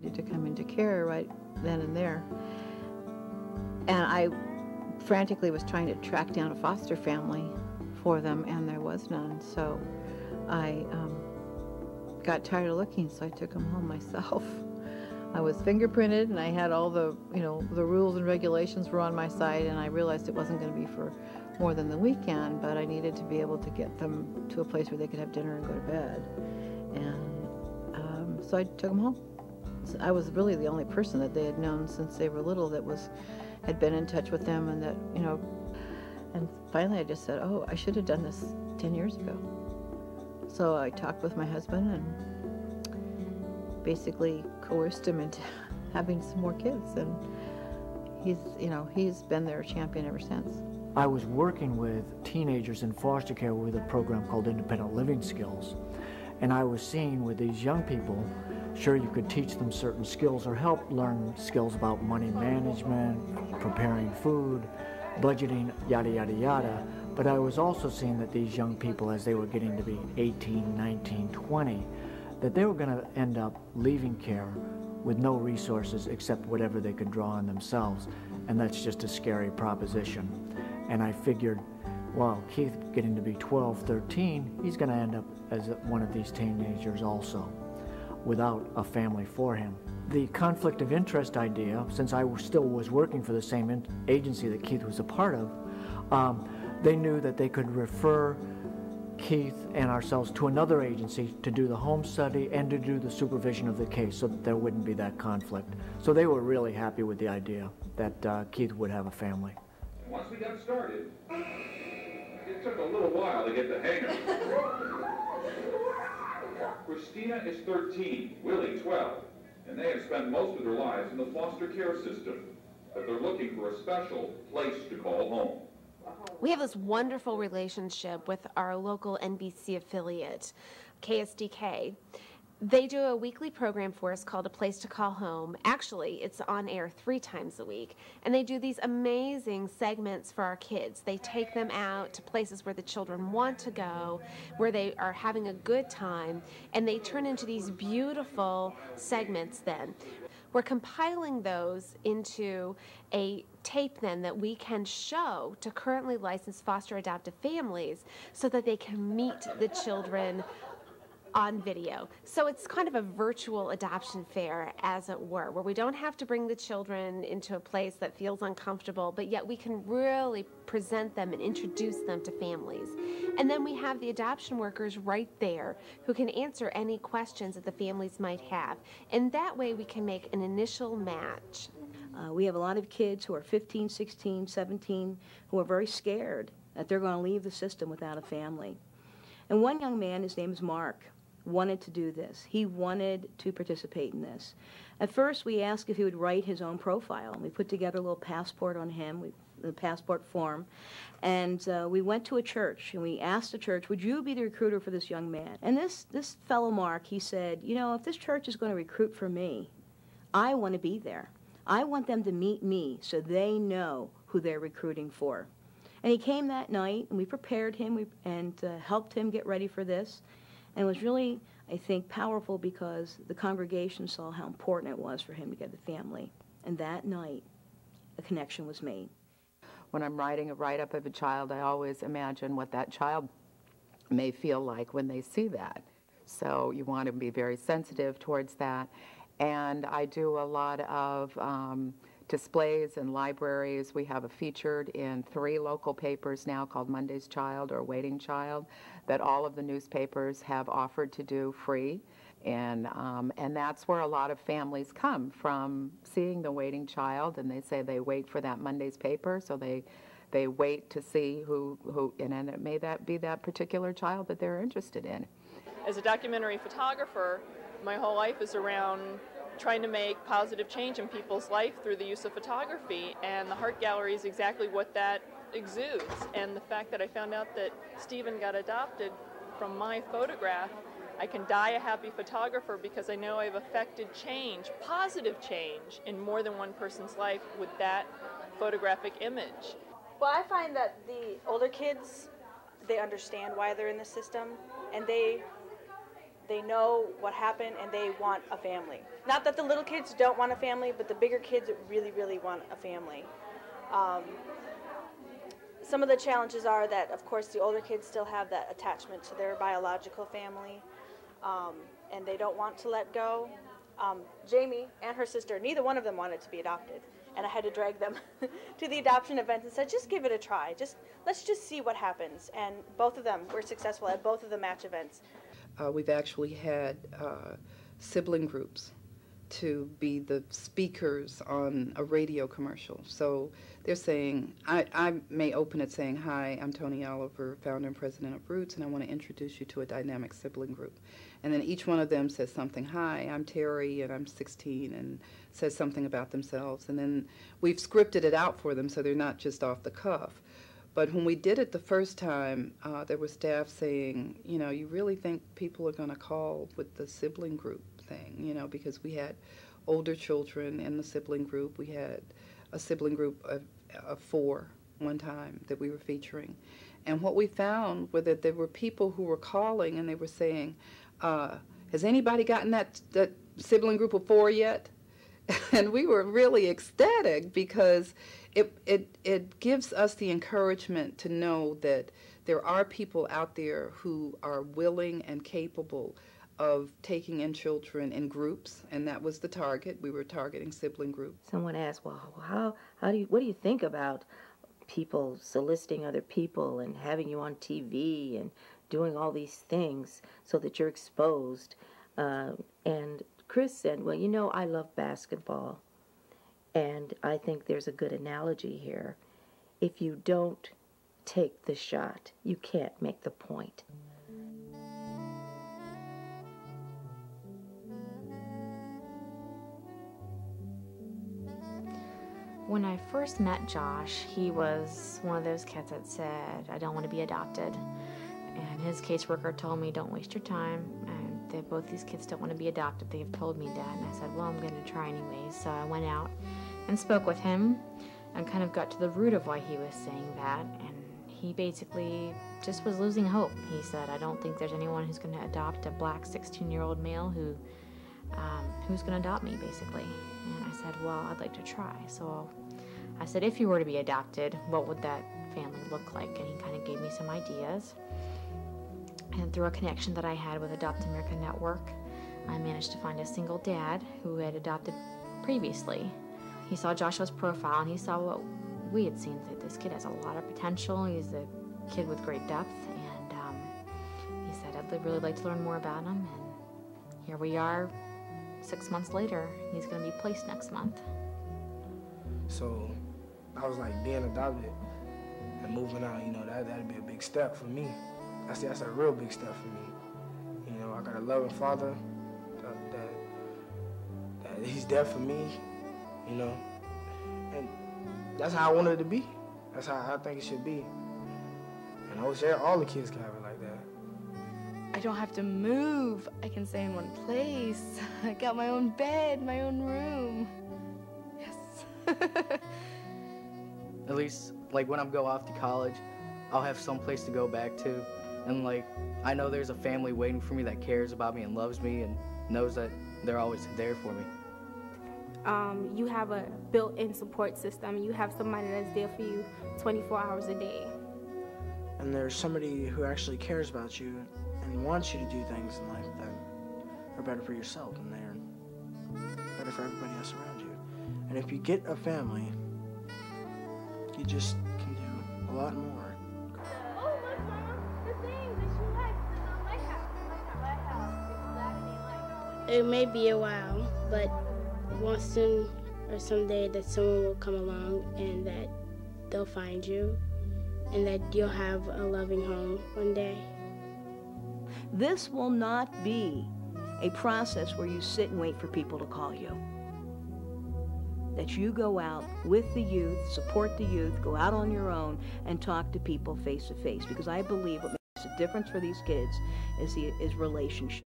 To come into care right then and there. And I frantically was trying to track down a foster family for them, and there was none. So I got tired of looking, so I took them home myself. I was fingerprinted, and I had all the, the rules and regulations were on my side, and I realized it wasn't going to be for more than the weekend, but I needed to be able to get them to a place where they could have dinner and go to bed. And so I took them home. So I was really the only person that they had known since they were little that had been in touch with them, and that, and finally I just said, oh, I should have done this 10 years ago. So I talked with my husband and basically coerced him into having some more kids, and he's been their champion ever since. I was working with teenagers in foster care with a program called Independent Living Skills, and I was seeing with these young people, sure, you could teach them certain skills or help learn skills about money management, preparing food, budgeting, yada, yada, yada. But I was also seeing that these young people, as they were getting to be 18, 19, 20, that they were going to end up leaving care with no resources except whatever they could draw on themselves. And that's just a scary proposition. And I figured, well, Keith getting to be 12, 13, he's going to end up as one of these teenagers also, without a family for him. The conflict of interest idea, since I still was working for the same agency that Keith was a part of, they knew that they could refer Keith and ourselves to another agency to do the home study and to do the supervision of the case so that there wouldn't be that conflict. So they were really happy with the idea that Keith would have a family. Once we got started, it took a little while to get the hang of it. Christina is 13, Willie 12, and they have spent most of their lives in the foster care system, but they're looking for a special place to call home. We have this wonderful relationship with our local NBC affiliate, KSDK. They do a weekly program for us called A Place to Call Home. Actually, it's on air 3 times a week. And they do these amazing segments for our kids. They take them out to places where the children want to go, where they are having a good time, and they turn into these beautiful segments then. We're compiling those into a tape then that we can show to currently licensed foster adoptive families so that they can meet the children on video. So it's kind of a virtual adoption fair, as it were, where we don't have to bring the children into a place that feels uncomfortable, but yet we can really present them and introduce them to families. And then we have the adoption workers right there who can answer any questions that the families might have. And that way we can make an initial match. We have a lot of kids who are 15, 16, 17 who are very scared that they're going to leave the system without a family. And one young man, his name is Mark, wanted to do this. He wanted to participate in this. At first, we asked if he would write his own profile. We put together a little passport on him, the passport form, and we went to a church, and we asked the church, would you be the recruiter for this young man? And this fellow Mark, he said, if this church is going to recruit for me, I want to be there. I want them to meet me so they know who they're recruiting for. And he came that night, and we prepared him and helped him get ready for this. And it was really, I think, powerful because the congregation saw how important it was for him to get the family. And that night, a connection was made. When I'm writing a write-up of a child, I always imagine what that child may feel like when they see that. So you want to be very sensitive towards that. And I do a lot of displays in libraries. We have a featured in 3 local papers now called Monday's Child or Waiting Child that all of the newspapers have offered to do free. And that's where a lot of families come from, seeing the waiting child, and they say they wait for that Monday's paper, so they wait to see who and it may be that particular child that they're interested in. As a documentary photographer, my whole life is around trying to make positive change in people's life through the use of photography, and the Heart Gallery is exactly what that exudes. And the fact that I found out that Stephen got adopted from my photograph, I can die a happy photographer because I know I've affected change, positive change, in more than one person's life with that photographic image. Well, I find that the older kids, they understand why they're in the system, and they They know what happened and they want a family. Not that the little kids don't want a family, but the bigger kids really, really want a family. Some of the challenges are that, of course, the older kids still have that attachment to their biological family, and they don't want to let go. Jamie and her sister, neither one of them wanted to be adopted, and I had to drag them to the adoption event and said, just give it a try. Let's just see what happens. And both of them were successful at both of the match events. We've actually had sibling groups to be the speakers on a radio commercial. So they're saying, I may open it saying, hi, I'm Tony Oliver, founder and president of Roots, and I want to introduce you to a dynamic sibling group. And then each one of them says something, hi, I'm Terry, and I'm 16, and says something about themselves. And then we've scripted it out for them so they're not just off the cuff. But when we did it the first time, there was staff saying, you know, you really think people are going to call with the sibling group thing, you know, because we had older children in the sibling group. We had a sibling group of 4 one time that we were featuring. And what we found was that there were people who were calling and they were saying, has anybody gotten that sibling group of 4 yet? And we were really ecstatic because it gives us the encouragement to know that there are people out there who are willing and capable of taking in children in groups, and that was the target. We were targeting sibling groups. Someone asked, well, what do you think about people soliciting other people and having you on TV and doing all these things so that you're exposed? And Chris said, well, you know, I love basketball, and I think there's a good analogy here. If you don't take the shot, you can't make the point. When I first met Josh, he was one of those kids that said, I don't want to be adopted. And his caseworker told me, don't waste your time. And both these kids don't want to be adopted. They have told me that. And I said, well, I'm going to try anyways. So I went out and spoke with him and kind of got to the root of why he was saying that. And he basically just was losing hope. He said, I don't think there's anyone who's going to adopt a black 16-year-old male who's going to adopt me, basically. And I said, well, I'd like to try. So I said, if you were to be adopted, what would that family look like? And he kind of gave me some ideas. And through a connection that I had with Adopt America Network, I managed to find a single dad who had adopted previously. He saw Joshua's profile and he saw what we had seen, that this kid has a lot of potential. He's a kid with great depth, and he said, I'd really like to learn more about him. And here we are 6 months later. He's going to be placed next month. So I was like, being adopted and moving out, you know, that'd be a big step for me. That's a real big step for me. You know, I got a loving father that he's there for me, you know, and that's how I wanted it to be. That's how I think it should be. And I wish all the kids could have it like that. I don't have to move. I can stay in one place. I got my own bed, my own room. Yes. At least, like, when I go off to college, I'll have some place to go back to. And, like, I know there's a family waiting for me that cares about me and loves me and knows that they're always there for me. You have a built-in support system. You have somebody that's there for you 24 hours a day. And there's somebody who actually cares about you and wants you to do things in life that are better for yourself and they're better for everybody else around you. And if you get a family, you just can do a lot more. It may be a while, but once soon or someday that someone will come along and that they'll find you and that you'll have a loving home one day. This will not be a process where you sit and wait for people to call you. That you go out with the youth, support the youth, go out on your own and talk to people face to face, because I believe what makes a difference for these kids is relationship.